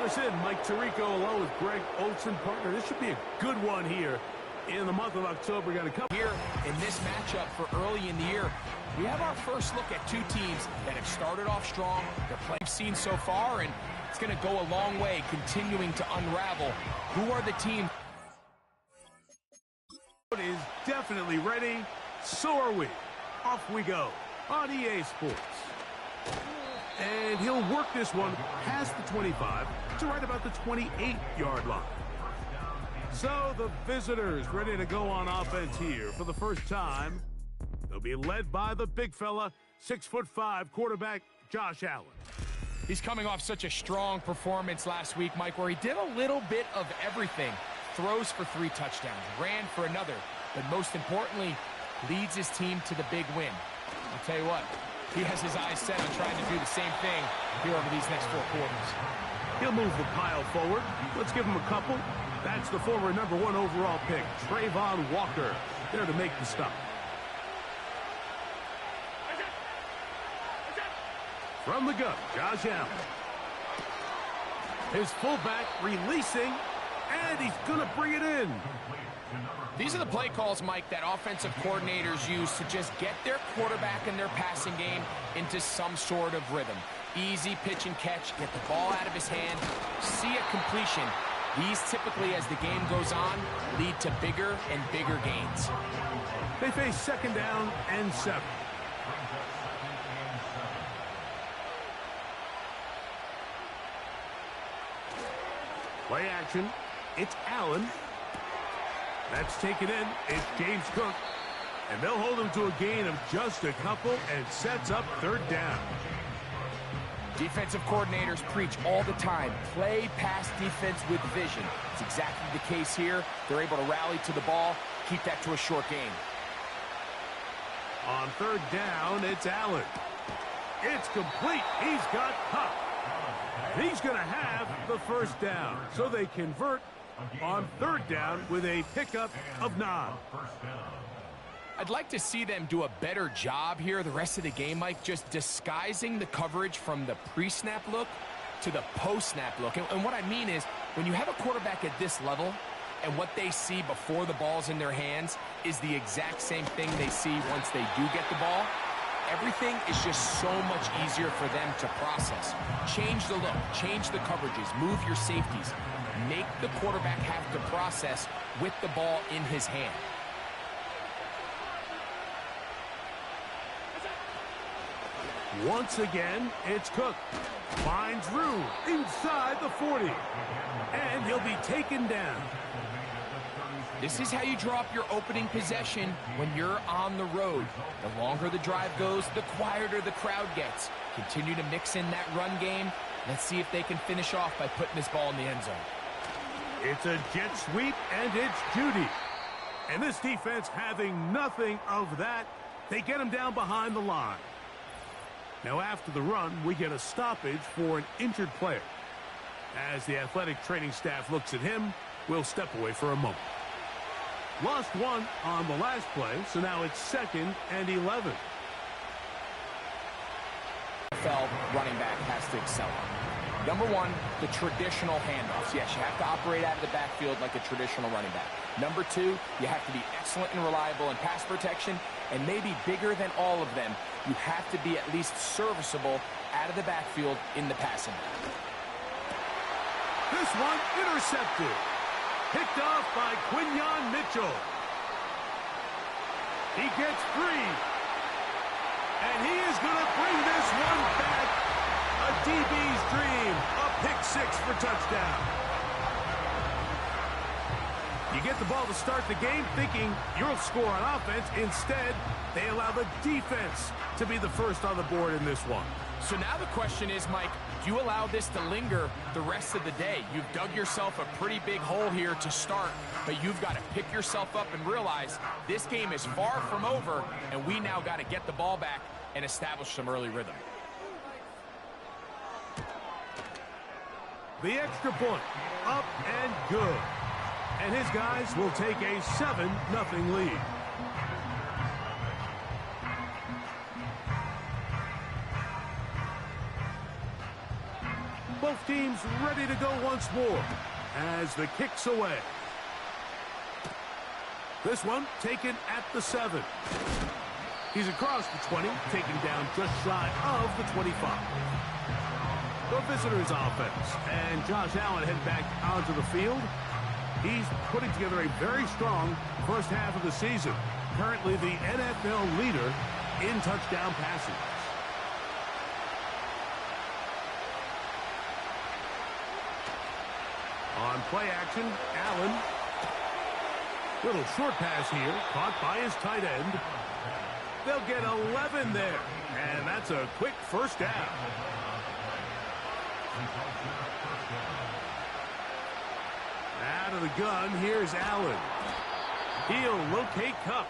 us in. Mike Tirico along with Greg Olson, partner. This should be a good one here in the month of October. Got a couple here in this matchup for early in the year. We have our first look at two teams that have started off strong. Their play we've seen so far, and it's going to go a long way continuing to unravel. Who are the teams? Is definitely ready. So are we. Off we go on EA Sports. And he'll work this one past the 25 to right about the 28-yard line. So the visitors ready to go on offense here for the first time. They'll be led by the big fella, 6'5" quarterback Josh Allen. He's coming off such a strong performance last week, Mike, where he did a little bit of everything. Throws for 3 touchdowns, ran for another, but most importantly, leads his team to the big win. I'll tell you what, he has his eyes set on trying to do the same thing here over these next 4 quarters. He'll move the pile forward. Let's give him a couple. That's the former #1 overall pick, Trayvon Walker, there to make the stop. From the gun, Josh Allen. His fullback releasing, and he's going to bring it in. These are the play calls, Mike, that offensive coordinators use to just get their quarterback and their passing game into some sort of rhythm. Easy pitch and catch, get the ball out of his hand, see a completion. These typically, as the game goes on, lead to bigger and bigger gains. They face 2nd down and 7. Play action. It's Allen. That's taken in. It's James Cook. And they'll hold him to a gain of just a couple and sets up 3rd down. Defensive coordinators preach all the time, play pass defense with vision. It's exactly the case here. They're able to rally to the ball, keep that to a short game. On 3rd down, it's Allen. It's complete. He's got Pop. He's going to have the 1st down. So they convert on 3rd down with a pickup of 9. I'd like to see them do a better job here the rest of the game, Mike, just disguising the coverage from the pre-snap look to the post-snap look. And what I mean is, when you have a quarterback at this level and what they see before the ball's in their hands is the exact same thing they see once they do get the ball, everything is just so much easier for them to process. Change the look, change the coverages, move your safeties. Make the quarterback have to process with the ball in his hand. Once again, it's Cook. Finds room inside the 40. And he'll be taken down. This is how you draw up your opening possession when you're on the road. The longer the drive goes, the quieter the crowd gets. Continue to mix in that run game. Let's see if they can finish off by putting this ball in the end zone. It's a jet sweep, and it's Judy. And this defense having nothing of that, they get him down behind the line. Now after the run, we get a stoppage for an injured player. As the athletic training staff looks at him, we'll step away for a moment. Lost 1 on the last play, so now it's 2nd and 11. MFL running back has to excel. Number 1, the traditional handoffs. Yes, you have to operate out of the backfield like a traditional running back. Number 2, you have to be excellent and reliable in pass protection, and maybe bigger than all of them, you have to be at least serviceable out of the backfield in the passing. This one intercepted. Picked off by Quinyon Mitchell. He gets 3. And he is going to bring this one back. A DB's dream. A pick-6 for touchdown. You get the ball to start the game thinking you'll score on offense. Instead, they allow the defense to be the first on the board in this one. So now the question is, Mike, do you allow this to linger the rest of the day? You've dug yourself a pretty big hole here to start, but you've got to pick yourself up and realize this game is far from over, and we now got to get the ball back and establish some early rhythm. The extra point, up and good. And his guys will take a 7-0 lead. Both Both teams ready to go once more as the kick's away. This one taken at the 7. He's across the 20, taken down just shy of the 25. The visitors' offense, and Josh Allen head back onto the field. He's putting together a very strong first half of the season. Currently the NFL leader in touchdown passes. On play action, Allen. Little short pass here, caught by his tight end. They'll get 11 there, and that's a quick first down. Out of the gun, here's Allen. He'll locate Cup.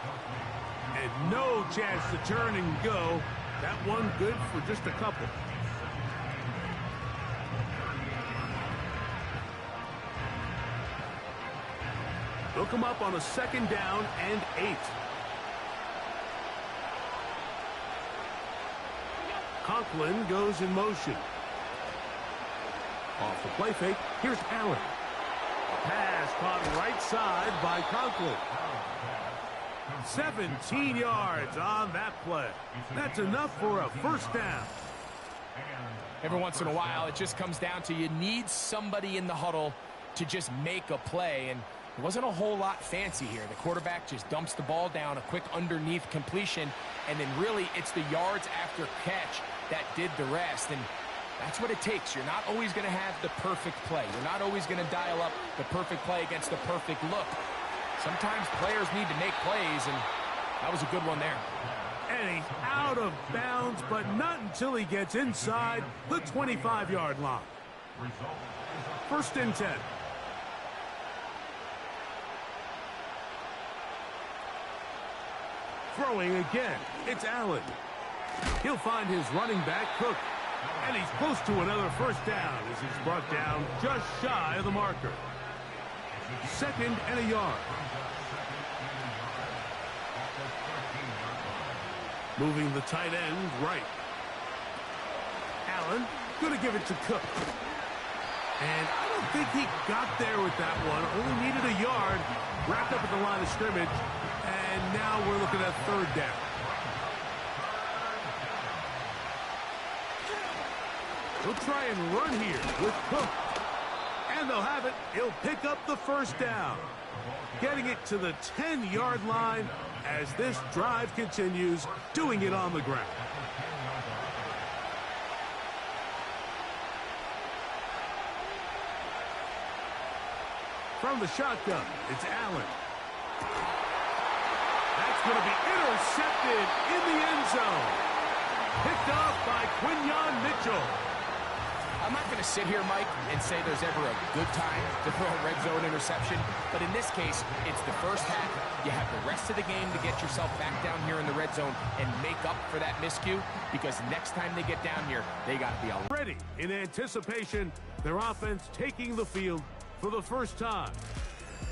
And no chance to turn and go. That one good for just a couple. They'll come up on a 2nd down and 8. Conklin goes in motion. Off the play fake, here's Allen. Pass caught right side by Conklin. 17 yards on that play. That's enough for a first down. Every once in a while, it just comes down to you need somebody in the huddle to just make a play, and it wasn't a whole lot fancy here. The quarterback just dumps the ball down, a quick underneath completion, and then really it's the yards after catch that did the rest, and that's what it takes. You're not always going to have the perfect play. You're not always going to dial up the perfect play against the perfect look. Sometimes players need to make plays, and that was a good one there. And he's out of bounds, but not until he gets inside the 25-yard line. 1st and 10. Throwing again, it's Allen. He'll find his running back, Cook. And he's close to another first down as he's brought down just shy of the marker. 2nd and a yard. Moving the tight end right. Allen going to give it to Cook. And I don't think he got there with that one. Only needed a yard. Wrapped up at the line of scrimmage. And now we're looking at 3rd down. He'll try and run here with Cook. And they'll have it. He'll pick up the first down. Getting it to the 10-yard line as this drive continues, doing it on the ground. From the shotgun, it's Allen. That's going to be intercepted in the end zone. Picked off by Quinyon Mitchell. I'm not going to sit here, Mike, and say there's ever a good time to throw a red zone interception, but in this case, it's the first half. You have the rest of the game to get yourself back down here in the red zone and make up for that miscue, because next time they get down here, they got to be all ready in anticipation. Their offense taking the field for the first time.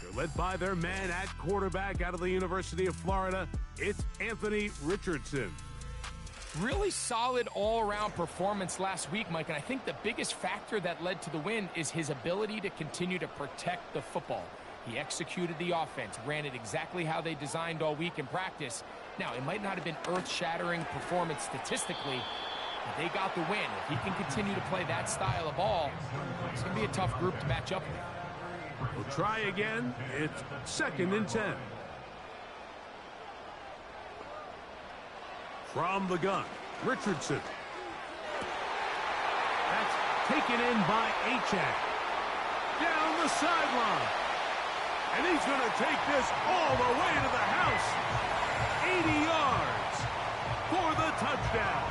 They're led by their man at quarterback out of the University of Florida. It's Anthony Richardson. Really solid all-around performance last week, Mike, and I think the biggest factor that led to the win is his ability to continue to protect the football. He executed the offense, ran it exactly how they designed all week in practice. Now, it might not have been earth-shattering performance statistically, but they got the win. If he can continue to play that style of ball, it's going to be a tough group to match up with. We'll try again. It's 2nd and 10. From the gun, Richardson. That's taken in by Achak. Down the sideline. And he's going to take this all the way to the house. 80 yards for the touchdown.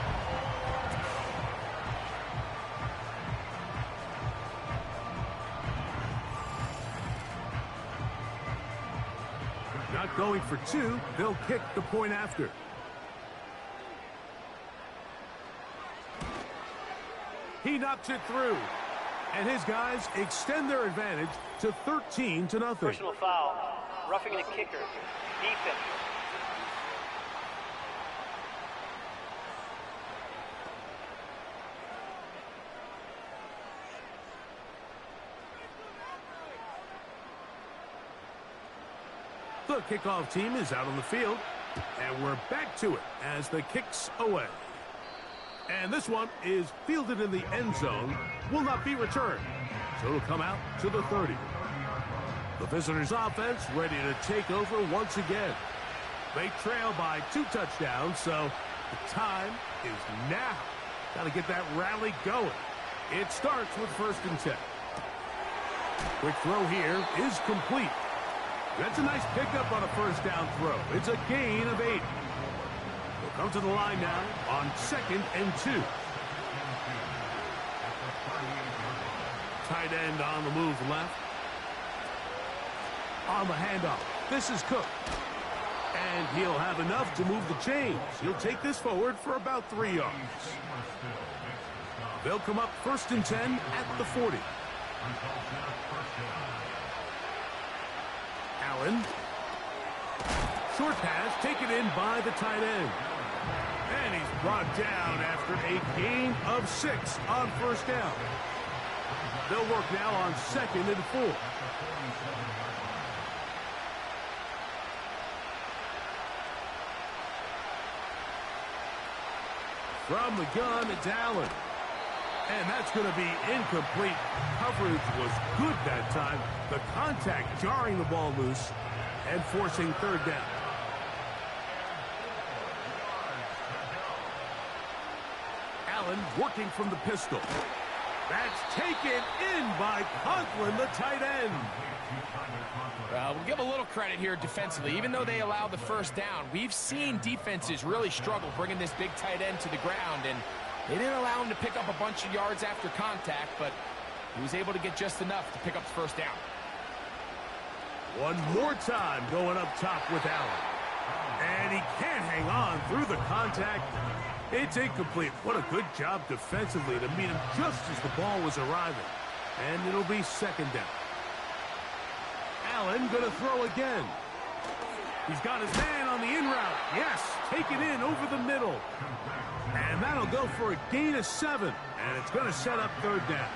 Not going for 2. They'll kick the point after. He knocks it through. And his guys extend their advantage to 13-0. Personal foul. Roughing the kicker. Defense. The kickoff team is out on the field, and we're back to it as the kick's away. And this one is fielded in the end zone, will not be returned. So it'll come out to the 30. The visitors' offense ready to take over once again. They trail by 2 touchdowns, so the time is now. Got to get that rally going. It starts with 1st and 10. Quick throw here is complete. That's a nice pickup on a 1st down throw. It's a gain of 8. We'll come to the line now on 2nd and 2. Tight end on the move left. On the handoff, this is Cook. And he'll have enough to move the chains. He'll take this forward for about 3 yards. They'll come up 1st and 10 at the 40. Allen. Short pass taken in by the tight end. And he's brought down after a gain of 6 on 1st down. They'll work now on 2nd and 4. From the gun, it's Allen. And that's going to be incomplete. Coverage was good that time. The contact jarring the ball loose and forcing 3rd down. Allen working from the pistol. That's taken in by Conklin, the tight end. We'll give a little credit here defensively. Even though they allowed the 1st down, we've seen defenses really struggle bringing this big tight end to the ground, and they didn't allow him to pick up a bunch of yards after contact, but he was able to get just enough to pick up the 1st down. One more time going up top with Allen. And he can't hang on through the contact. It's incomplete. What a good job defensively to meet him just as the ball was arriving. And it'll be 2nd down. Allen going to throw again. He's got his man on the in route. Yes, taken in over the middle. And that'll go for a gain of 7. And it's going to set up 3rd down.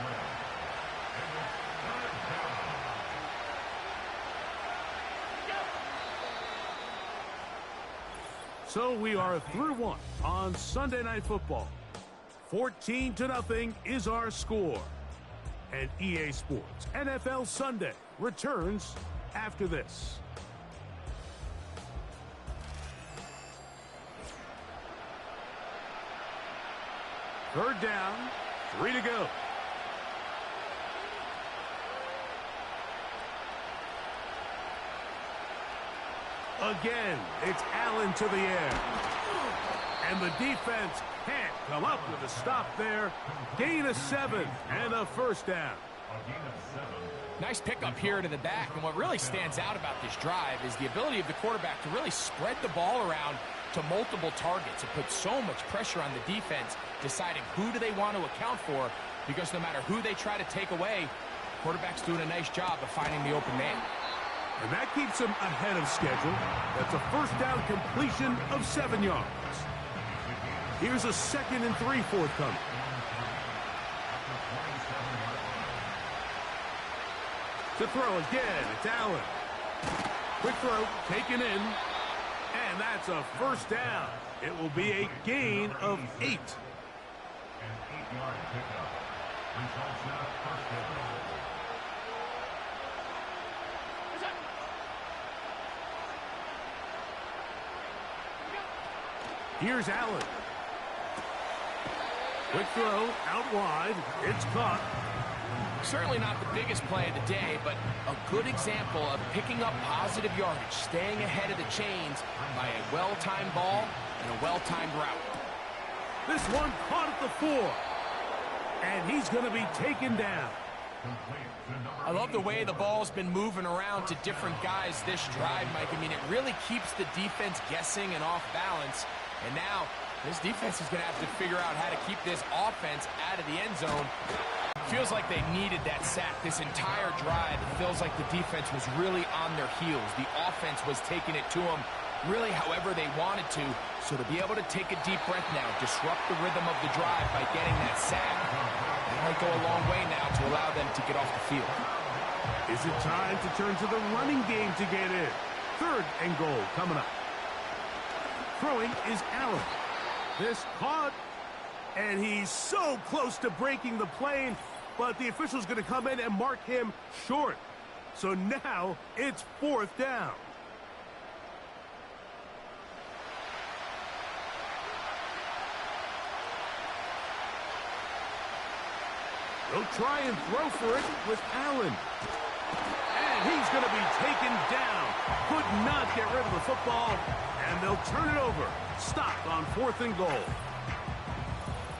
So we are through 1 on Sunday Night Football. 14-0 is our score. And EA Sports NFL Sunday returns after this. Third down, 3 to go. Again, it's Allen to the air. And the defense can't come up with a stop there. Gain of 7 and a 1st down. Nice pickup here to the back, and what really stands out about this drive is the ability of the quarterback to really spread the ball around to multiple targets. It puts so much pressure on the defense, deciding who do they want to account for, because no matter who they try to take away, the quarterback's doing a nice job of finding the open man. And that keeps him ahead of schedule. That's a 1st down completion of 7 yards. Here's a 2nd and 3 forthcoming. To throw again, it's Allen. Quick throw, taken in. And that's a 1st down. It will be a gain of 8. An 8-yard pickup. Results now 1st down. Here's Allen. Quick throw, out wide. It's caught. Certainly not the biggest play of the day, but a good example of picking up positive yardage, staying ahead of the chains by a well-timed ball and a well-timed route. This one caught at the 4. And he's going to be taken down. I love the way the ball's been moving around to different guys this drive, Mike. I mean, it really keeps the defense guessing and off balance. And now, this defense is going to have to figure out how to keep this offense out of the end zone. Feels like they needed that sack this entire drive. It feels like the defense was really on their heels. The offense was taking it to them really however they wanted to. So to be able to take a deep breath now, disrupt the rhythm of the drive by getting that sack, that might go a long way now to allow them to get off the field. Is it time to turn to the running game to get in? 3rd and goal coming up. Throwing is Allen. This caught, and he's so close to breaking the plane, but the official's going to come in and mark him short. So now it's 4th down. He'll try and throw for it with Allen. And he's going to be taken down. Could not get rid of the football, and they'll turn it over. Stopped on 4th and goal.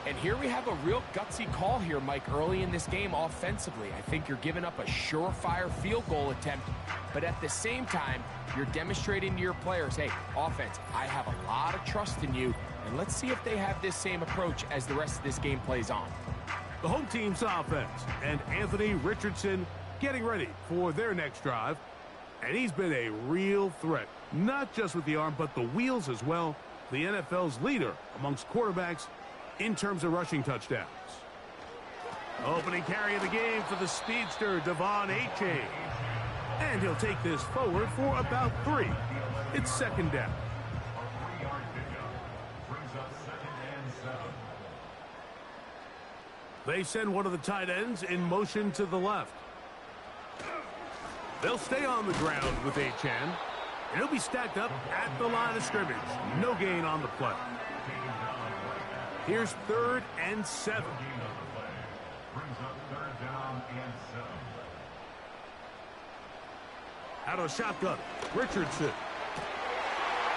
And here we have a real gutsy call here, Mike, early in this game offensively. I think you're giving up a surefire field goal attempt, but at the same time, you're demonstrating to your players, hey, offense, I have a lot of trust in you, and let's see if they have this same approach as the rest of this game plays on. The home team's offense, and Anthony Richardson getting ready for their next drive. And he's been a real threat, not just with the arm, but the wheels as well. The NFL's leader amongst quarterbacks in terms of rushing touchdowns. Opening carry of the game for the speedster, Devon Achane. And he'll take this forward for about 3. It's 2nd down. A 3-yard pickup brings up 2nd and 7. They send one of the tight ends in motion to the left. They'll stay on the ground with Achane, and he'll be stacked up at the line of scrimmage. No gain on the play. Here's 3rd and 7. Brings up 3rd down and 7. Out of shotgun, Richardson.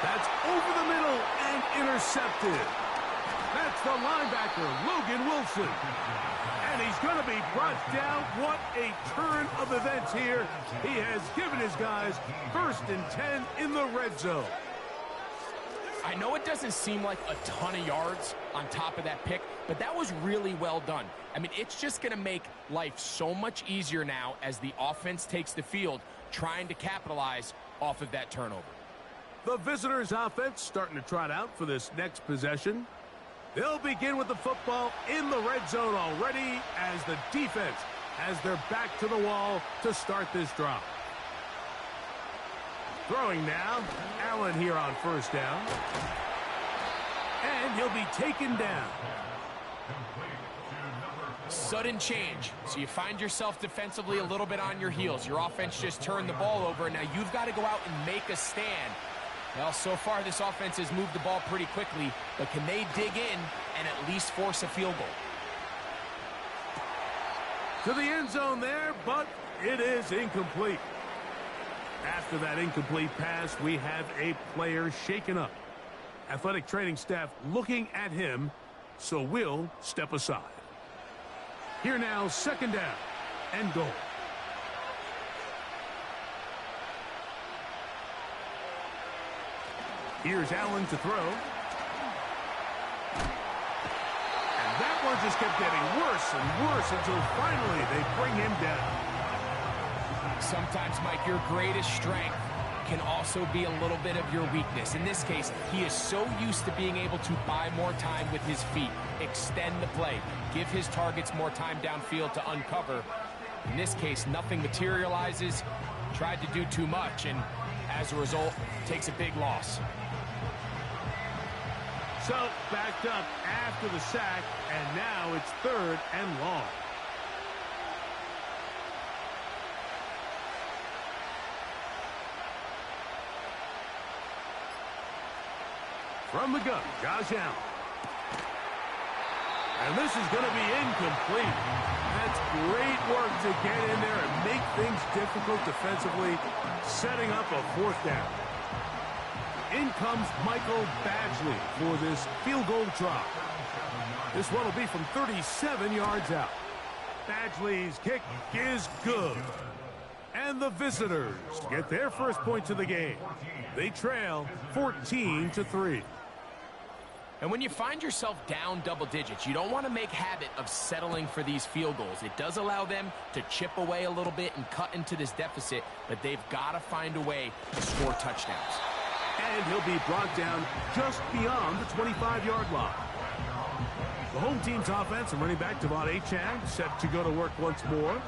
That's over the middle and intercepted. That's the linebacker, Logan Wilson. And he's going to be brought down. What a turn of events here. He has given his guys 1st and 10 in the red zone. I know it doesn't seem like a ton of yards on top of that pick, but that was really well done. I mean, it's just going to make life so much easier now as the offense takes the field, trying to capitalize off of that turnover. The visitors' offense starting to trot out for this next possession. They'll begin with the football in the red zone already as the defense has their back to the wall to start this drive. Throwing now, Allen here on 1st down. And he'll be taken down. Sudden change. So you find yourself defensively a little bit on your heels. Your offense just turned the ball over. Now you've got to go out and make a stand. Well, so far this offense has moved the ball pretty quickly, but can they dig in and at least force a field goal? To the end zone there, but it is incomplete. After that incomplete pass, we have a player shaken up. Athletic training staff looking at him, so we'll step aside. Here now, 2nd down and goal. Here's Allen to throw. And that one just kept getting worse and worse until finally they bring him down. Sometimes, Mike, your greatest strength can also be a little bit of your weakness. In this case, he is so used to being able to buy more time with his feet, extend the play, give his targets more time downfield to uncover. In this case, nothing materializes, tried to do too much, and as a result, takes a big loss. So, backed up after the sack, and now it's 3rd and long. From the gun, Josh Allen. And this is going to be incomplete. That's great work to get in there and make things difficult defensively, setting up a 4th down. In comes Michael Badgley for this field goal try. This one will be from 37 yards out. Badgley's kick is good. And the visitors get their first points of the game. They trail 14-3. And when you find yourself down double digits, you don't want to make habit of settling for these field goals. It does allow them to chip away a little bit and cut into this deficit, but they've got to find a way to score touchdowns. And he'll be brought down just beyond the 25-yard line. The home team's offense and running back Devon Achane set to go to work once more.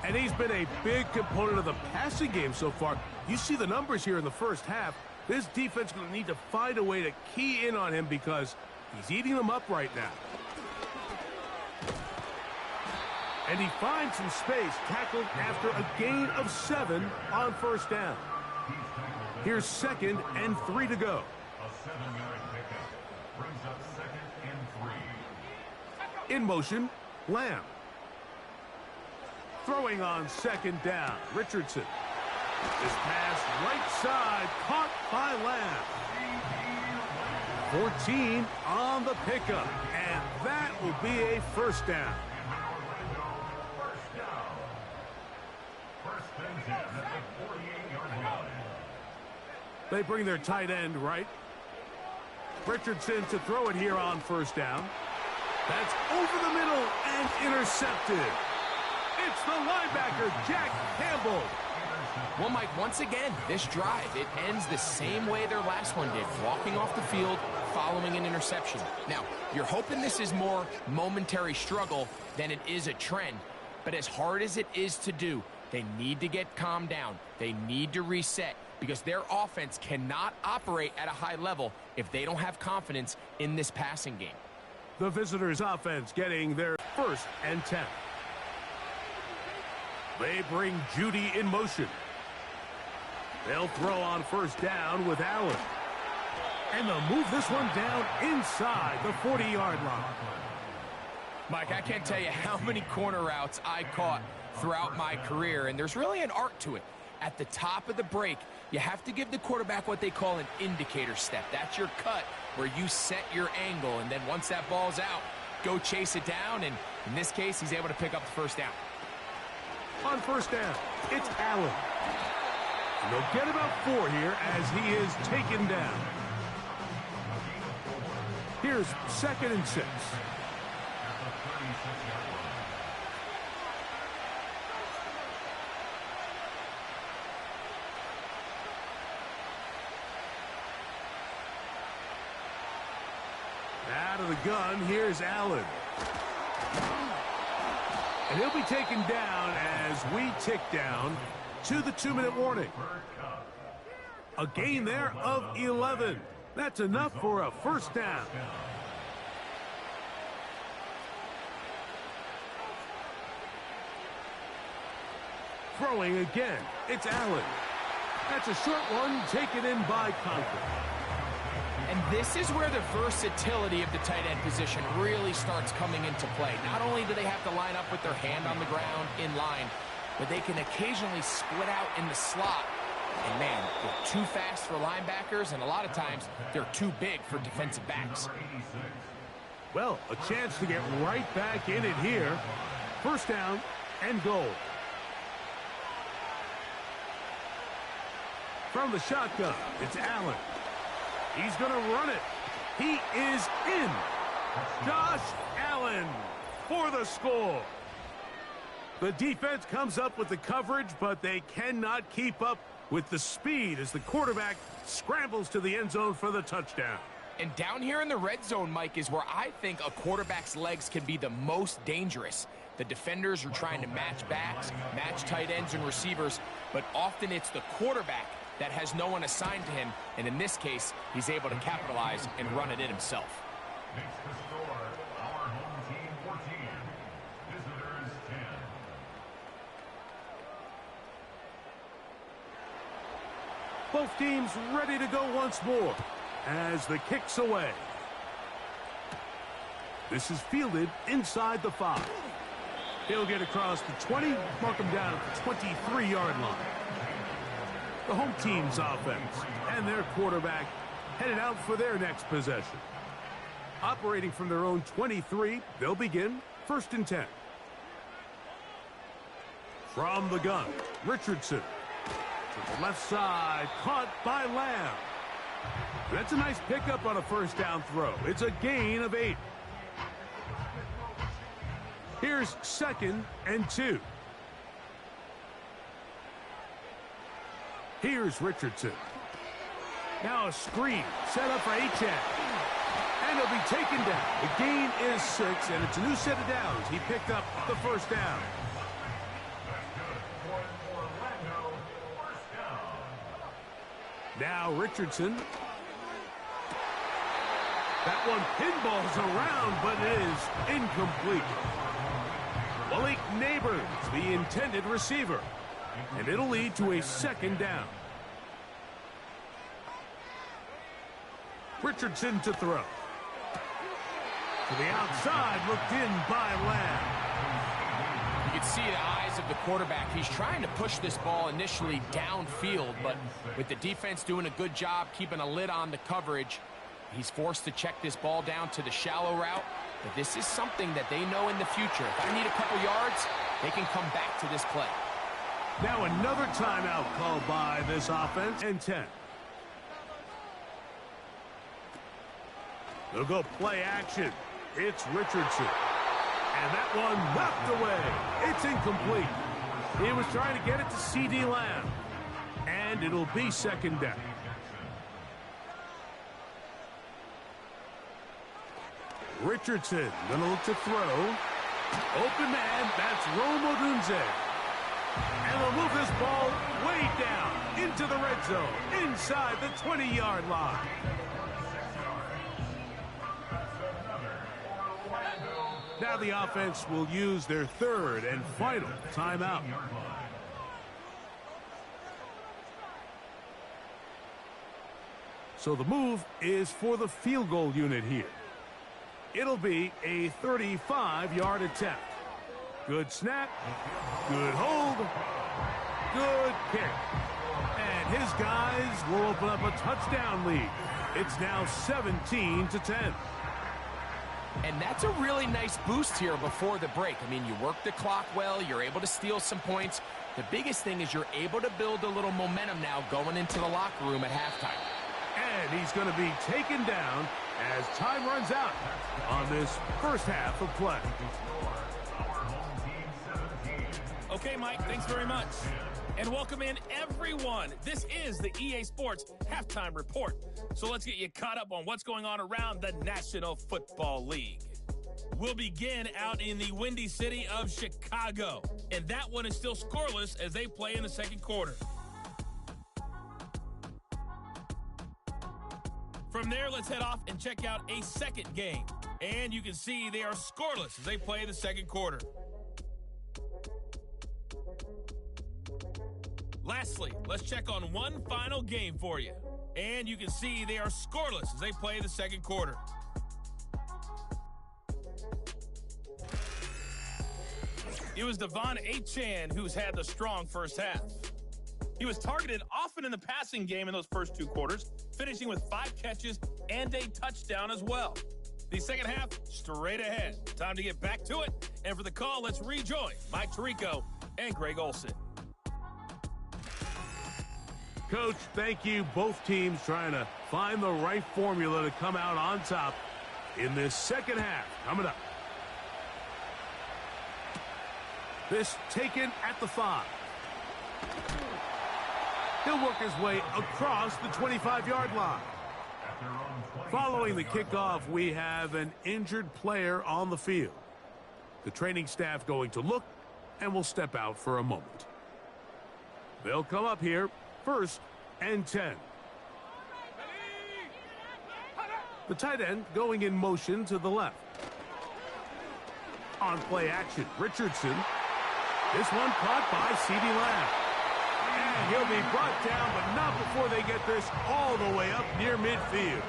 And he's been a big component of the passing game so far. You see the numbers here in the first half. This defense is going to need to find a way to key in on him because he's eating them up right now. And he finds some space, tackled after a gain of 7 on first down. Here's 2nd and 3 to go. A 7-yard pickup brings up 2nd and 3. In motion, Lamb. Throwing on 2nd down, Richardson. This pass right side, caught by Lamb. 14 on the pickup, and that will be a first down. They bring their tight end right. Richardson to throw it here on first down. That's over the middle and intercepted. It's the linebacker, Jack Campbell. Well, Mike, once again, this drive, it ends the same way their last one did, walking off the field following an interception. Now, you're hoping this is more momentary struggle than it is a trend, but as hard as it is to do, they need to get calmed down. They need to reset because their offense cannot operate at a high level if they don't have confidence in this passing game. The visitors' offense getting their 1st and 10. They bring Judy in motion. They'll throw on first down with Allen. And they'll move this one down inside the 40-yard line. Mike, I can't tell you how many corner routes I caught throughout my career, and there's really an art to it. At the top of the break, you have to give the quarterback what they call an indicator step. That's your cut where you set your angle, and then once that ball's out, go chase it down, and in this case, he's able to pick up the first down. On first down, it's Allen. And they'll get about 4 here as he is taken down. Here's 2nd and 6. Out of the gun, here's Allen. And he'll be taken down as we tick down to the 2-minute warning. A gain there of 11. That's enough for a first down. Throwing again, it's Allen. That's a short one taken in by Conklin. And this is where the versatility of the tight end position really starts coming into play. Not only do they have to line up with their hand on the ground in line, but they can occasionally split out in the slot. And man, they're too fast for linebackers, and a lot of times they're too big for defensive backs. Well, a chance to get right back in it here. First down and goal. From the shotgun, it's Allen. He's going to run it. He is in. Josh Allen for the score. The defense comes up with the coverage, but they cannot keep up with the speed as the quarterback scrambles to the end zone for the touchdown. And down here in the red zone, Mike, is where I think a quarterback's legs can be the most dangerous. The defenders are trying to match backs, match tight ends and receivers, but often it's the quarterback that has no one assigned to him, and in this case, he's able to capitalize and run it in himself. Makes the score our home team 14, visitors 10. Both teams ready to go once more as the kick's away. This is fielded inside the 5. He'll get across the 20, mark him down at the 23-yard line. The home team's offense and their quarterback headed out for their next possession. Operating from their own 23, they'll begin 1st and 10. From the gun, Richardson to the left side, caught by Lamb. That's a nice pickup on a first down throw. It's a gain of 8. Here's 2nd and 2. Here's Richardson. Now a screen set up for Achane. And he'll be taken down. The gain is 6, and it's a new set of downs. He picked up the first down. Now Richardson. That one pinballs around, but it is incomplete. Malik Neighbors, the intended receiver. And it'll lead to a second down. Richardson to throw. To the outside, looked in by Lamb. You can see the eyes of the quarterback. He's trying to push this ball initially downfield, but with the defense doing a good job keeping a lid on the coverage, he's forced to check this ball down to the shallow route. But this is something that they know in the future. If I need a couple yards, they can come back to this play. Now another timeout called by this offense, and 10. They'll go play action. It's Richardson. And that one knocked away. It's incomplete. He was trying to get it to C.D. Lamb. And it'll be second down. Richardson gonna look to throw. Open man, that's Rome Odunze. And they'll move this ball way down into the red zone, inside the 20-yard line. Now the offense will use their third and final timeout. So the move is for the field goal unit here. It'll be a 35-yard attempt. Good snap, good hold, good kick. And his guys will open up a touchdown lead. It's now 17-10. And that's a really nice boost here before the break. I mean, you work the clock well, you're able to steal some points. The biggest thing is you're able to build a little momentum now going into the locker room at halftime. And he's going to be taken down as time runs out on this first half of play. Okay, Mike, thanks very much. And welcome in, everyone. This is the EA Sports Halftime Report. So let's get you caught up on what's going on around the National Football League. We'll begin out in the Windy City of Chicago. And that one is still scoreless as they play in the second quarter. From there, let's head off and check out a second game. And you can see they are scoreless as they play the second quarter. Lastly, let's check on one final game for you. And you can see they are scoreless as they play the second quarter. It was Devon Achane who's had the strong first half. He was targeted often in the passing game in those first two quarters, finishing with 5 catches and a touchdown as well. The second half, straight ahead. Time to get back to it. And for the call, let's rejoin Mike Tirico and Greg Olson. Coach, thank you. Both teams trying to find the right formula to come out on top in this second half. Coming up. This taken at the 5. He'll work his way across the 25-yard line. Following the kickoff, we have an injured player on the field. The training staff going to look and will step out for a moment. They'll come up here. 1st and 10. The tight end going in motion to the left. On play action, Richardson. This one caught by C.D. Lamb. And he'll be brought down, but not before they get this all the way up near midfield.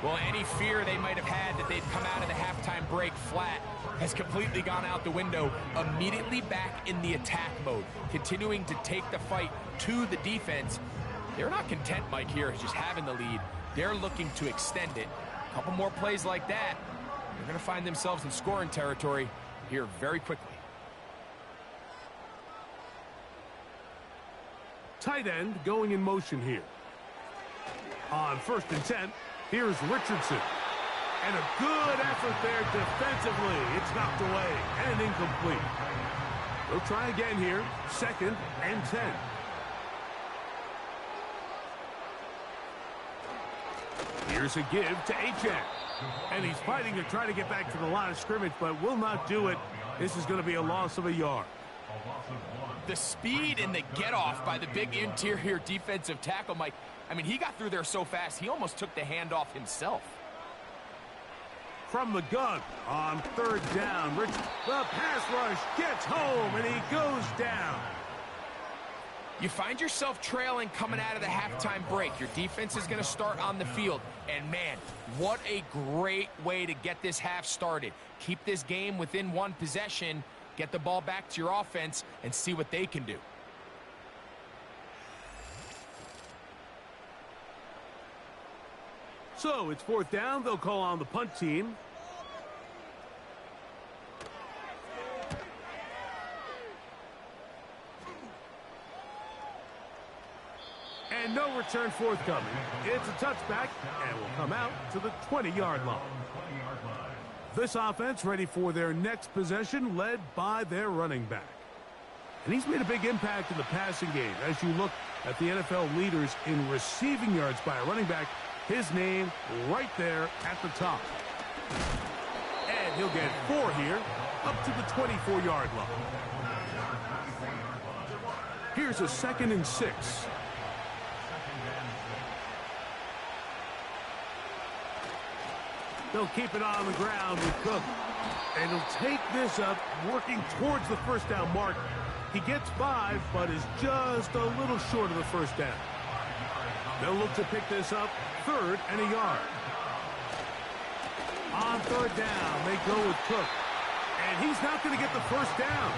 Well, any fear they might have had that they'd come out of the halftime break flat has completely gone out the window. Immediately back in the attack mode, continuing to take the fight to the defense. They're not content, Mike, here, just having the lead. They're looking to extend it. A couple more plays like that, they're going to find themselves in scoring territory here very quickly. Tight end going in motion here. On 1st and 10, here's Richardson. And a good effort there defensively. It's knocked away and incomplete. They'll try again here. 2nd and 10. Here's a give to Achane. And he's fighting to try to get back to the line of scrimmage, but will not do it. This is going to be a loss of a yard. A loss of 1. The speed and the get-off by the big interior defensive tackle, Mike. I mean, he got through there so fast, he almost took the handoff himself. From the gun on third down, the pass rush gets home, and he goes down. You find yourself trailing coming out of the halftime break. Your defense is going to start on the field. And, man, what a great way to get this half started. Keep this game within one possession, get the ball back to your offense, and see what they can do. So it's fourth down. They'll call on the punt team. And no return forthcoming. It's a touchback and will come out to the 20-yard line. This offense ready for their next possession, led by their running back. And he's made a big impact in the passing game. As you look at the NFL leaders in receiving yards by a running back, his name right there at the top. And he'll get 4 here, up to the 24-yard line. Here's a 2nd and 6. They'll keep it on the ground with Cook. And he'll take this up, working towards the first down mark. He gets 5, but is just a little short of the first down. They'll look to pick this up, 3rd and a yard. On 3rd down, they go with Cook. And he's not going to get the first down.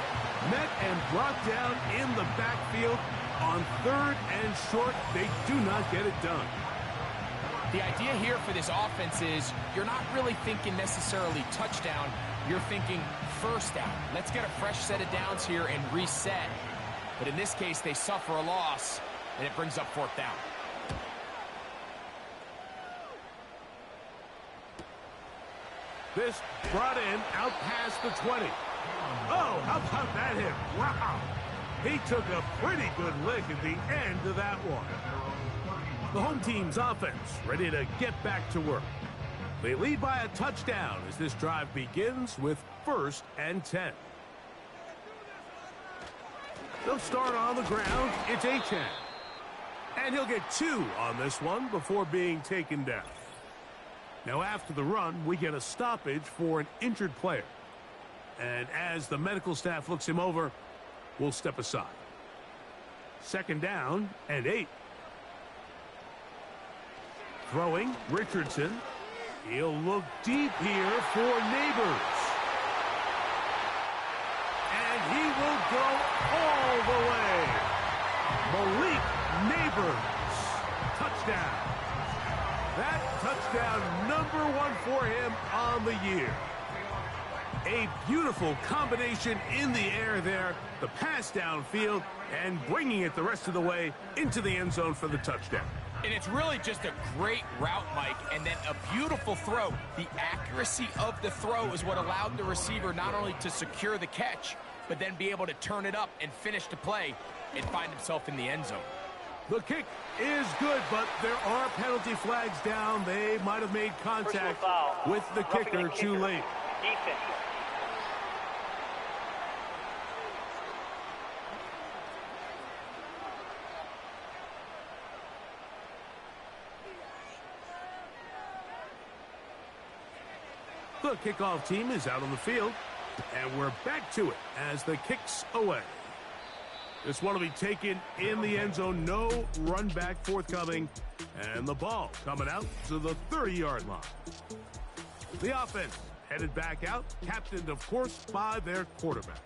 Met and brought down in the backfield. On 3rd and short, they do not get it done. The idea here for this offense is you're not really thinking necessarily touchdown. You're thinking first down. Let's get a fresh set of downs here and reset. But in this case, they suffer a loss, and it brings up 4th down. This brought in out past the 20. Oh, how about that hit? Wow. He took a pretty good lick at the end of that one. The home team's offense ready to get back to work. They lead by a touchdown as this drive begins with 1st and 10. They'll start on the ground. It's Achane. And he'll get 2 on this one before being taken down. Now after the run, we get a stoppage for an injured player. And as the medical staff looks him over, we'll step aside. 2nd down and 8. Throwing, Richardson. He'll look deep here for Neighbors. And he will go all the way. Malik Neighbors. Touchdown. That touchdown number 1 for him on the year. A beautiful combination in the air there. The pass downfield and bringing it the rest of the way into the end zone for the touchdown. And it's really just a great route, Mike, and then a beautiful throw. The accuracy of the throw is what allowed the receiver not only to secure the catch, but then be able to turn it up and finish the play and find himself in the end zone. The kick is good, but there are penalty flags down. They might have made contact with the kicker too late. Defense. The kickoff team is out on the field, and we're back to it as the kick's away. This one will be taken in the end zone. No run back forthcoming, and the ball coming out to the 30-yard line. The offense headed back out, captained, of course, by their quarterback.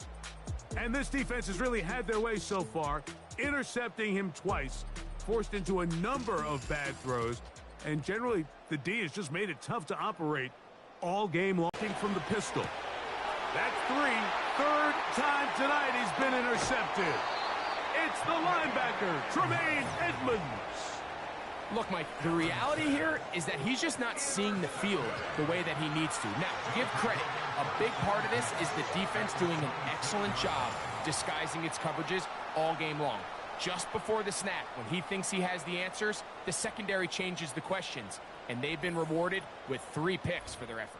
And this defense has really had their way so far, intercepting him twice, forced into a number of bad throws, and generally the D has just made it tough to operate all game long. From the pistol. That's 3. 3rd time tonight he's been intercepted. It's the linebacker, Tremaine Edmonds. Look, Mike, the reality here is that he's just not seeing the field the way that he needs to. Now, give credit. A big part of this is the defense doing an excellent job disguising its coverages all game long. Just before the snap, when he thinks he has the answers, the secondary changes the questions, and they've been rewarded with 3 picks for their effort.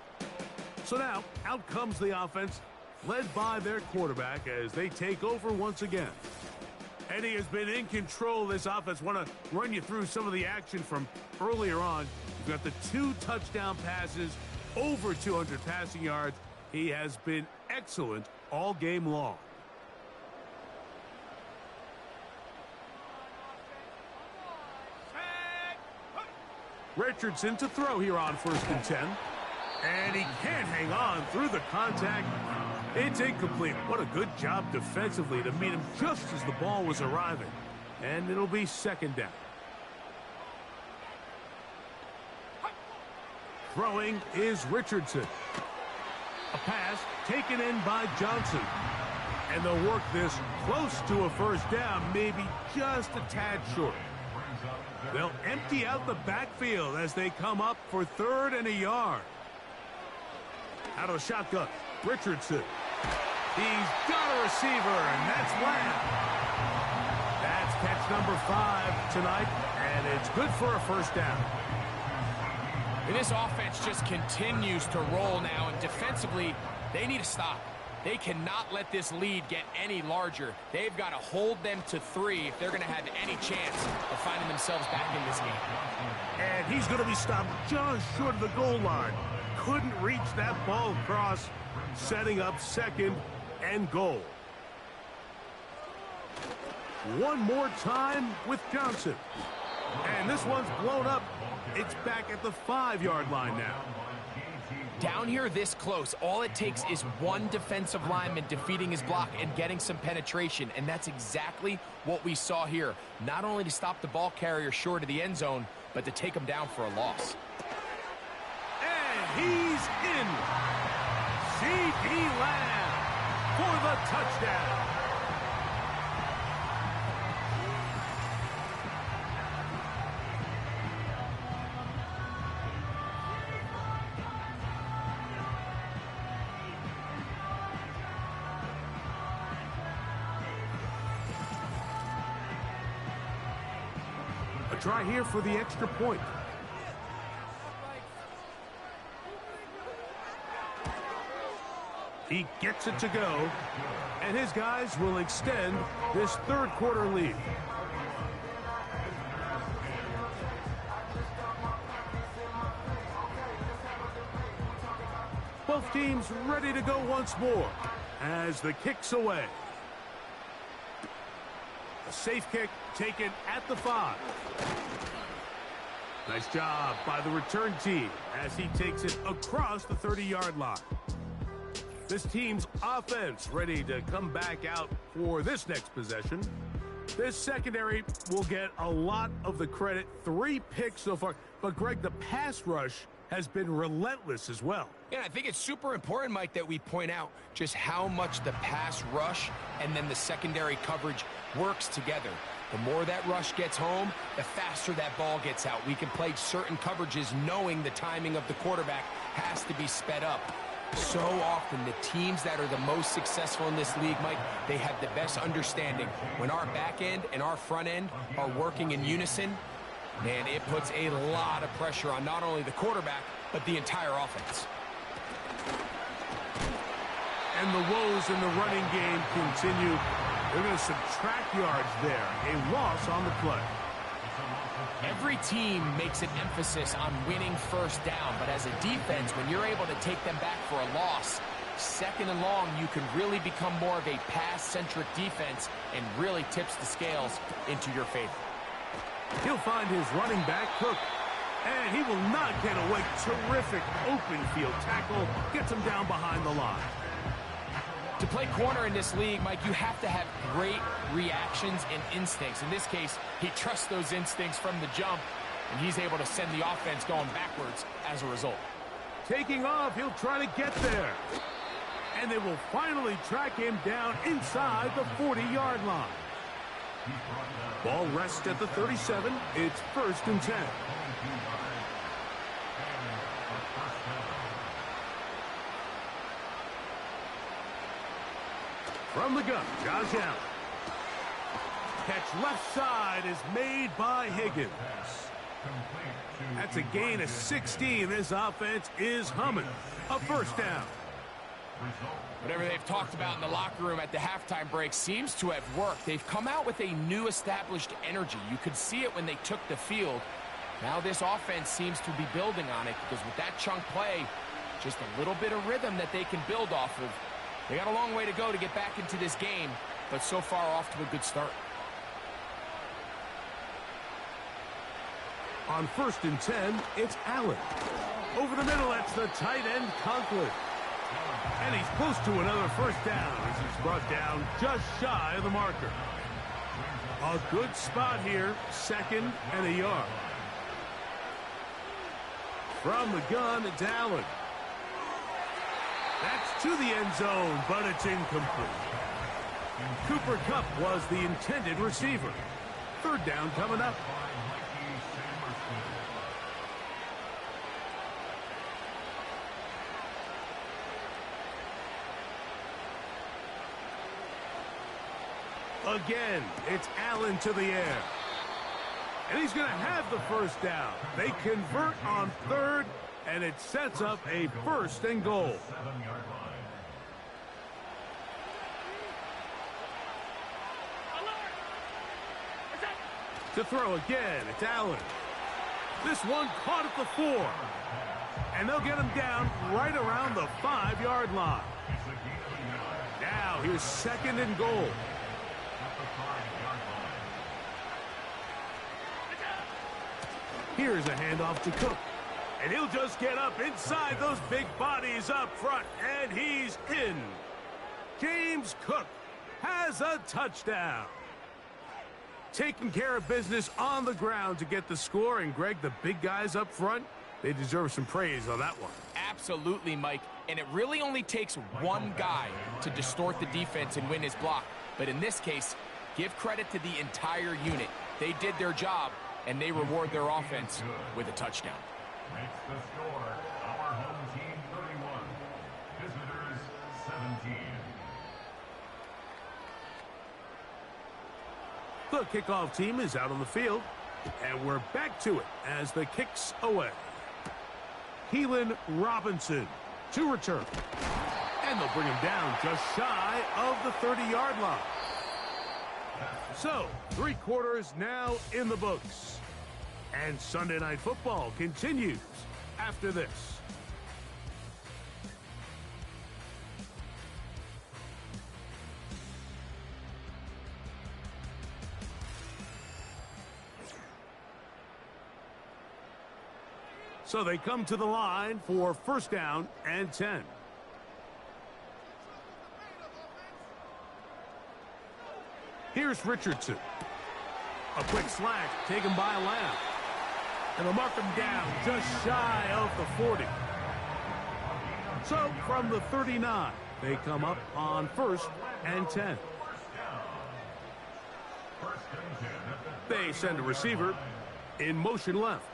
So now, out comes the offense, led by their quarterback as they take over once again. And he has been in control of this offense. Want to run you through some of the action from earlier on. You've got the 2 touchdown passes, over 200 passing yards. He has been excellent all game long. Richardson to throw here on 1st and 10. And he can't hang on through the contact. It's incomplete. What a good job defensively to meet him just as the ball was arriving. And it'll be 2nd down. Throwing is Richardson. A pass taken in by Johnson. And they'll work this close to a 1st down, maybe just a tad short. They'll empty out the backfield as they come up for 3rd and a yard. Out of shotgun, Richardson. He's got a receiver, and that's Lamb. That's catch number 5 tonight, and it's good for a 1st down. And this offense just continues to roll now, and defensively, they need to stop. They cannot let this lead get any larger. They've got to hold them to 3 if they're going to have any chance of finding themselves back in this game. And he's going to be stopped just short of the goal line. Couldn't reach that ball across, setting up 2nd and goal. One more time with Johnson. And this one's blown up. It's back at the 5-yard line now. Down here this close, all it takes is one defensive lineman defeating his block and getting some penetration, and that's exactly what we saw here. Not only to stop the ball carrier short of the end zone, but to take him down for a loss. And he's in. C.D. Lamb for the touchdown. A try here for the extra point. He gets it to go, and his guys will extend this 3rd quarter lead. Both teams ready to go once more as the kick's away. A safe kick taken at the 5. Nice job by the return team as he takes it across the 30-yard line. This team's offense ready to come back out for this next possession. This secondary will get a lot of the credit. 3 picks so far. But, Greg, the pass rush has been relentless as well. Yeah, I think it's super important, Mike, that we point out just how much the pass rush and then the secondary coverage works together. The more that rush gets home, the faster that ball gets out. We can play certain coverages knowing the timing of the quarterback has to be sped up. So often, the teams that are the most successful in this league, Mike, they have the best understanding. When our back end and our front end are working in unison, man, it puts a lot of pressure on not only the quarterback, but the entire offense. And the woes in the running game continue. They're going to subtract yards there. A loss on the play. Every team makes an emphasis on winning 1st down, but as a defense, when you're able to take them back for a loss, 2nd and long, you can really become more of a pass-centric defense and really tips the scales into your favor. He'll find his running back, Cook, and he will not get away. Terrific open field tackle. Gets him down behind the line. To play corner in this league, Mike, you have to have great reactions and instincts. In this case, he trusts those instincts from the jump, and he's able to send the offense going backwards as a result. Taking off, he'll try to get there. And they will finally track him down inside the 40-yard line. Ball rests at the 37. It's 1st and 10. From the gun, Josh Allen. Catch left side is made by Higgins. That's a gain of 16. This offense is humming. A 1st down. Whatever they've talked about in the locker room at the halftime break seems to have worked. They've come out with a new established energy. You could see it when they took the field. Now this offense seems to be building on it because with that chunk play, just a little bit of rhythm that they can build off of. They got a long way to go to get back into this game, but so far off to a good start. On 1st and 10, it's Allen. Over the middle, that's the tight end, Conklin. And he's close to another first down as he's brought down just shy of the marker. A good spot here, 2nd and a yard. From the gun, it's Allen. That's to the end zone, but it's incomplete. Cooper Kupp was the intended receiver. 3rd down coming up. Again, it's Allen to the air. And he's going to have the first down. They convert on 3rd, and it sets up a 1st and goal. To throw again, it's Allen. This one caught at the 4. And they'll get him down right around the 5-yard line. Now here's 2nd and goal. Here's a handoff to Cook. And he'll just get up inside those big bodies up front. And he's in. James Cook has a touchdown. Taking care of business on the ground to get the score. And, Greg, the big guys up front, they deserve some praise on that one. Absolutely, Mike. And it really only takes one guy to distort the defense and win his block. But in this case, give credit to the entire unit. They did their job, and they reward their offense with a touchdown. Makes the score our home team 31, visitors 17. The kickoff team is out on the field, and we're back to it as the kick's away. Keelan Robinson to return. And they'll bring him down just shy of the 30-yard line. So, 3 quarters now in the books. And Sunday Night Football continues after this. So they come to the line for 1st down and 10. Here's Richardson. A quick slant taken by Lamb. And they'll mark him down just shy of the 40. So from the 39, they come up on 1st and 10. They send a receiver in motion left.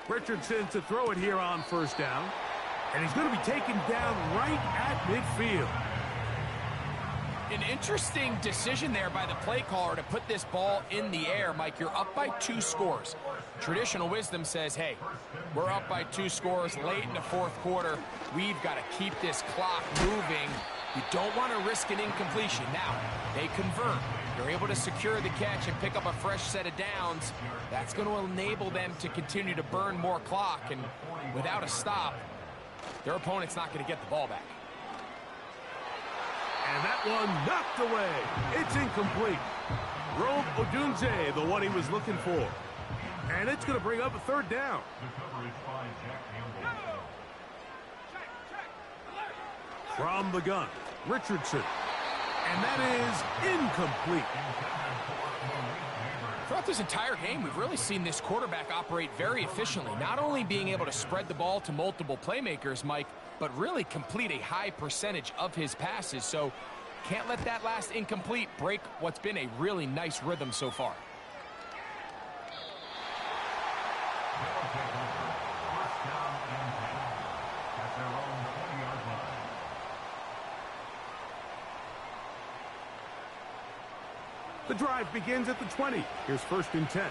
Richardson to throw it here on 1st down. And he's going to be taken down right at midfield. An interesting decision there by the play caller to put this ball in the air. Mike, you're up by 2 scores. Traditional wisdom says, hey, we're up by 2 scores late in the 4th quarter. We've got to keep this clock moving. You don't want to risk an incompletion. Now, they convert. They're able to secure the catch and pick up a fresh set of downs. That's going to enable them to continue to burn more clock. And without a stop, their opponent's not going to get the ball back. And that one knocked away. It's incomplete. Rome Odunze, the one he was looking for. And it's going to bring up a 3rd down. From the gun, Richardson. And that is incomplete. Throughout this entire game, we've really seen this quarterback operate very efficiently. Not only being able to spread the ball to multiple playmakers, Mike, but really complete a high percentage of his passes. So can't let that last incomplete break what's been a really nice rhythm so far. The drive begins at the 20. Here's 1st and 10.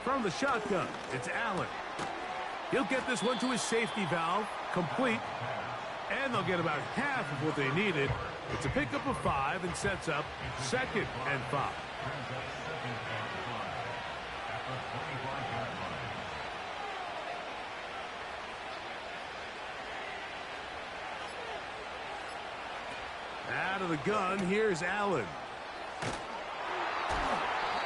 From the shotgun, it's Allen. He'll get this one to his safety valve, complete. And they'll get about half of what they needed. It's a pickup of 5 and sets up 2nd and 5. Out of the gun, here's Allen.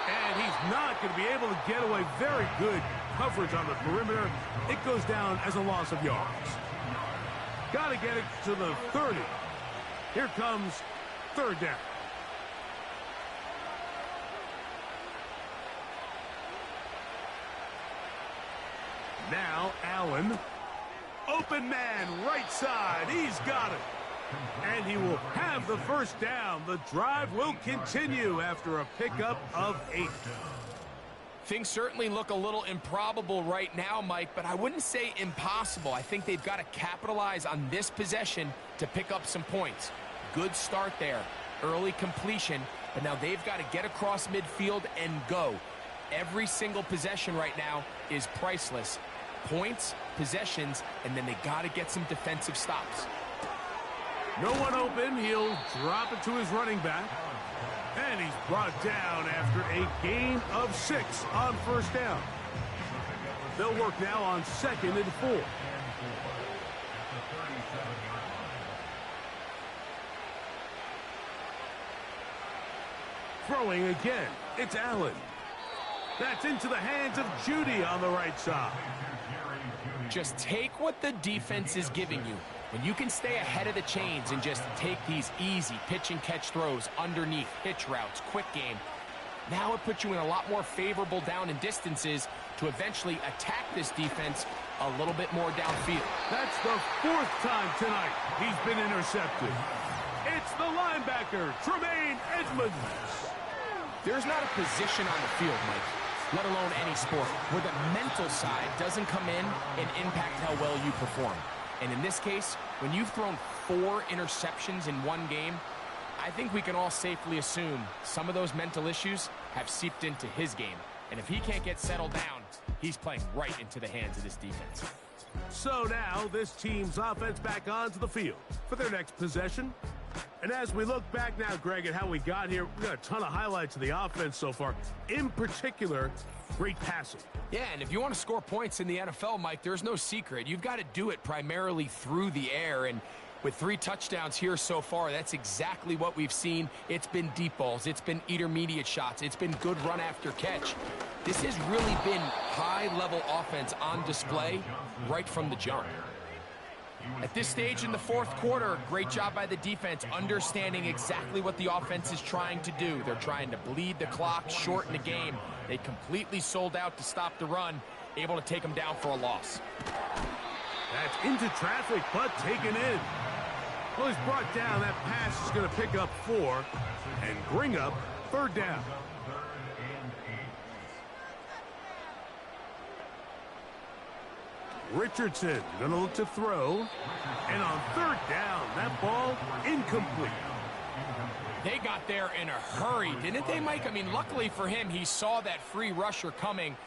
And he's not going to be able to get away. Very good coverage on the perimeter. It goes down as a loss of yards. Got to get it to the 30. Here comes 3rd down. Now Allen. Open man, right side. He's got it. And he will have the 1st down. The drive will continue after a pickup of 8. Things certainly look a little improbable right now, Mike, but I wouldn't say impossible. I think they've got to capitalize on this possession to pick up some points. Good start there. Early completion, but now they've got to get across midfield and go. Every single possession right now is priceless. Points, possessions, and then they got to get some defensive stops. No one open. He'll drop it to his running back. And he's brought down after a gain of 6 on 1st down. They'll work now on 2nd and 4. Throwing again. It's Allen. That's into the hands of Judy on the right side. Just take what the defense is giving you. When you can stay ahead of the chains and just take these easy pitch and catch throws underneath, hitch routes, quick game, now it puts you in a lot more favorable down and distances to eventually attack this defense a little bit more downfield. That's the 4th time tonight he's been intercepted. It's the linebacker, Tremaine Edmonds. There's not a position on the field, Mike, let alone any sport, where the mental side doesn't come in and impact how well you perform. And in this case, when you've thrown 4 interceptions in one game, I think we can all safely assume some of those mental issues have seeped into his game. And if he can't get settled down, he's playing right into the hands of this defense. So now this team's offense back onto the field for their next possession. And as we look back now, Greg, at how we got here, we got a ton of highlights of the offense so far. In particular, great passing. Yeah, and if you want to score points in the NFL, Mike, there's no secret. You've got to do it primarily through the air. And with 3 touchdowns here so far, that's exactly what we've seen. It's been deep balls. It's been intermediate shots. It's been good run after catch. This has really been high-level offense on display right from the jump. At this stage in the 4th quarter, great job by the defense, understanding exactly what the offense is trying to do. They're trying to bleed the clock, shorten the game. They completely sold out to stop the run, able to take them down for a loss. That's into traffic, but taken in. Well, he's brought down. That pass is going to pick up 4 and bring up 3rd down. Richardson going to look to throw. And on 3rd down, that ball incomplete. They got there in a hurry, didn't they, Mike? I mean, luckily for him, he saw that free rusher coming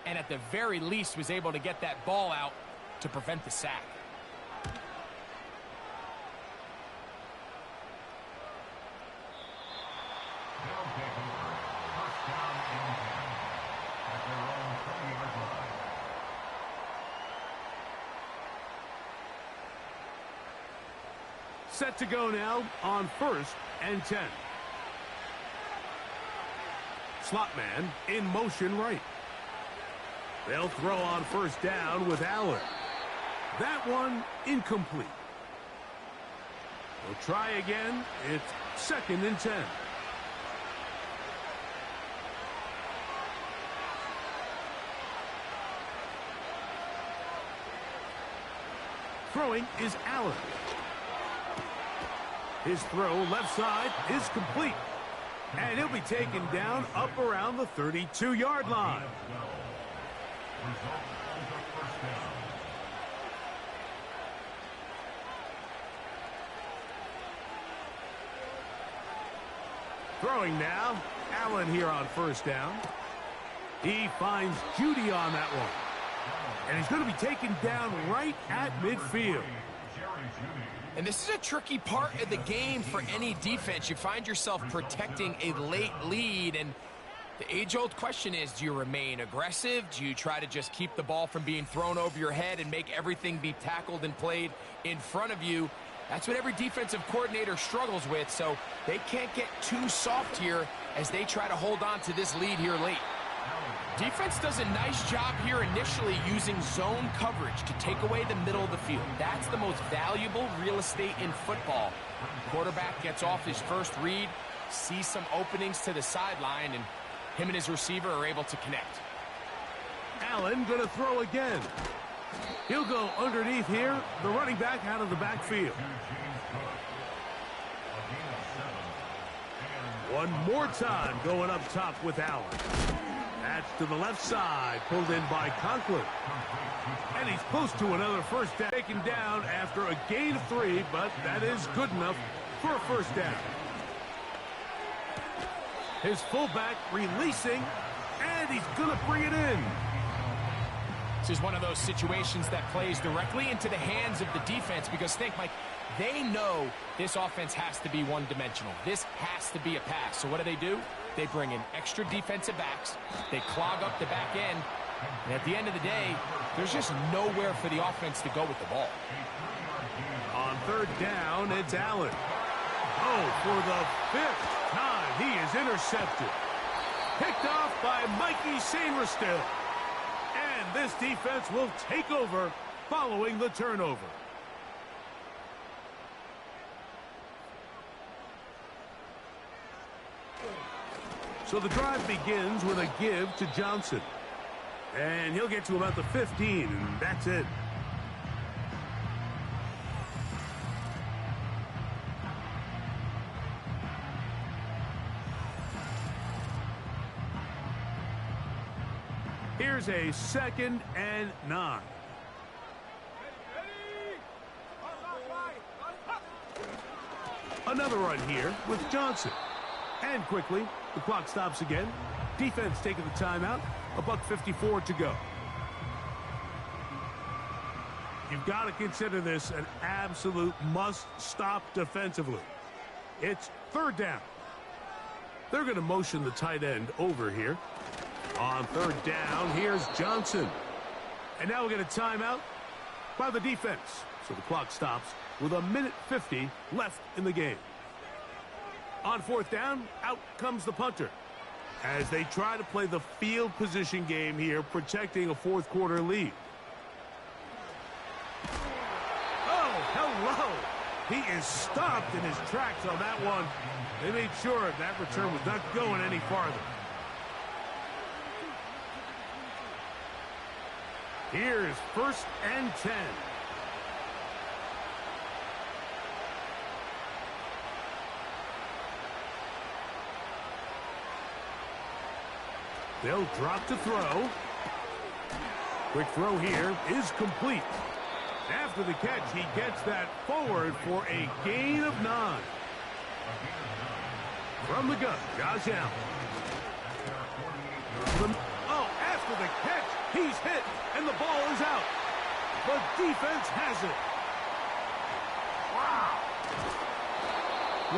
and at the very least was able to get that ball out to prevent the sack. Set to go now on 1st and 10. Slot man in motion right. They'll throw on 1st down with Allen. That one incomplete. They'll try again. It's 2nd and 10. Throwing is Allen. His throw left side is complete. And he'll be taken down up around the 32-yard line. Throwing now. Allen here on 1st down. He finds Judy on that one. And he's going to be taken down right at midfield. And this is a tricky part of the game for any defense. You find yourself protecting a late lead, and the age-old question is, do you remain aggressive? Do you try to just keep the ball from being thrown over your head and make everything be tackled and played in front of you? That's what every defensive coordinator struggles with, so they can't get too soft here as they try to hold on to this lead here late. Defense does a nice job here initially using zone coverage to take away the middle of the field. That's the most valuable real estate in football. Quarterback gets off his first read, sees some openings to the sideline, and him and his receiver are able to connect. Allen going to throw again. He'll go underneath here. The running back out of the backfield. One more time going up top with Allen. That's to the left side, pulled in by Conklin. And he's close to another first down. Taken down after a gain of 3, but that is good enough for a first down. His fullback releasing, and he's going to bring it in. This is one of those situations that plays directly into the hands of the defense because think, Mike, they know this offense has to be one-dimensional. This has to be a pass. So what do? They bring in extra defensive backs. They clog up the back end. And at the end of the day, there's just nowhere for the offense to go with the ball. On third down, it's Allen. Oh, for the 5th time, he is intercepted. Picked off by Mikey Sainristil. And this defense will take over following the turnover. So the drive begins with a give to Johnson. And he'll get to about the 15, and that's it. Here's a 2nd and 9. Another run here with Johnson. And quickly, the clock stops again. Defense taking the timeout. $1:54 to go. You've got to consider this an absolute must-stop defensively. It's third down. They're going to motion the tight end over here. On third down, here's Johnson. And now we get a timeout by the defense. So the clock stops with 1:50 left in the game. On fourth down, out comes the punter as they try to play the field position game here, protecting a fourth quarter lead. Oh, hello. He is stopped in his tracks on that one. They made sure that return was not going any farther. Here's 1st and 10. They'll drop to throw. Quick throw here is complete. After the catch, he gets that forward for a gain of 9. From the gun, Josh Allen. After the catch, he's hit, and the ball is out. The defense has it. Wow.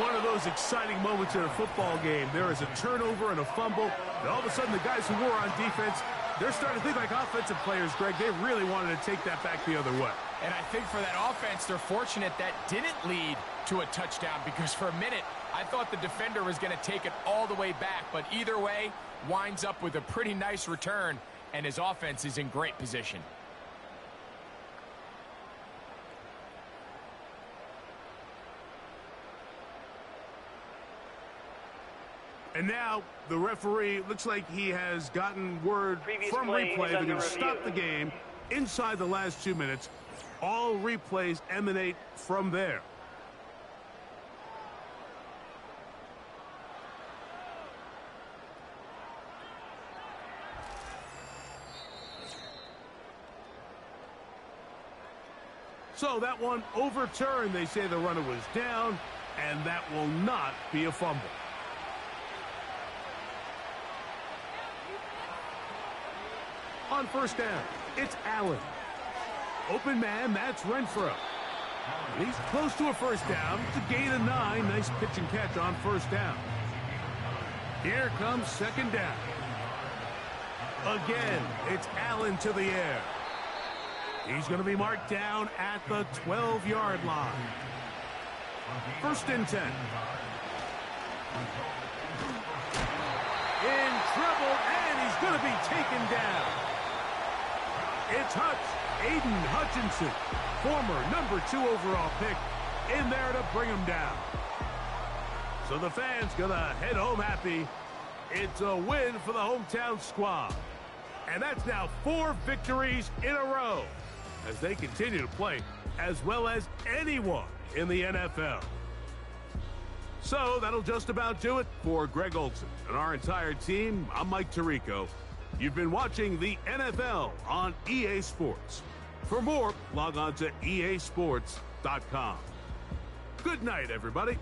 One of those exciting moments in a football game. There is a turnover and a fumble, and all of a sudden the guys who were on defense, they're starting to think like offensive players, Greg. They really wanted to take that back the other way. And I think for that offense, they're fortunate that didn't lead to a touchdown because for a minute, I thought the defender was going to take it all the way back. But either way, winds up with a pretty nice return, and his offense is in great position. And now the referee looks like he has gotten word from replay. They're going to stop the game inside the last 2 minutes. All replays emanate from there. So that one overturned. They say the runner was down, and that will not be a fumble. on first down. It's Allen. Open man, that's Renfro. He's close to a first down. It's a gain of 9. Nice pitch and catch on first down. Here comes second down. Again, it's Allen to the air. He's going to be marked down at the 12-yard line. First and 10. In trouble, and he's going to be taken down. It's Aiden Hutchinson, former number 2 overall pick, in there to bring him down. So the fans going to head home happy. It's a win for the hometown squad. And that's now 4 victories in a row as they continue to play as well as anyone in the NFL. So that'll just about do it for Greg Olson and our entire team. I'm Mike Tirico. You've been watching the NFL on EA Sports. For more, log on to easports.com. Good night, everybody.